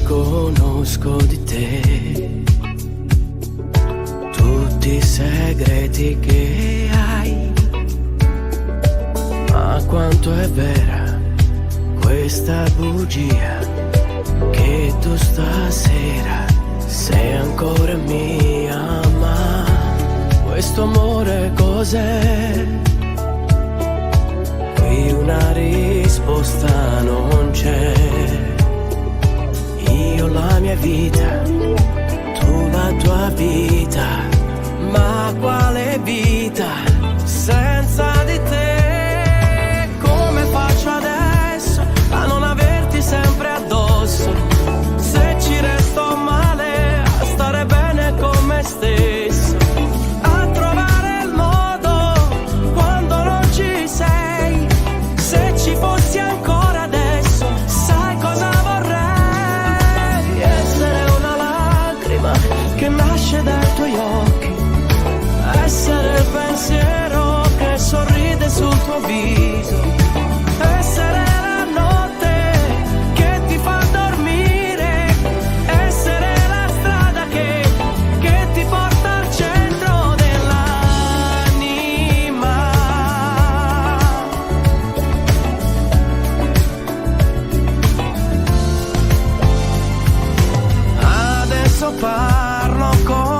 Conosco di te tutti i segreti che hai, ma quanto è vera questa bugia che tu stasera sei ancora mia. Ma questo amore cos'è? Qui una risposta non c'è. Io la mia vita, tu la tua vita, ma quale vita senza di te? Come faccio adesso a non averti sempre addosso? Se ci resto male, a stare bene con me stesso, a trovare il modo quando non ci sei. Se ci fossi ancora adesso, sai cosa vorrei? Che nasce dai tuoi occhi, essere il pensiero che sorride sul tuo viso, essere la notte che ti fa dormire, essere la strada che ti porta al centro dell'anima. Adesso parlo con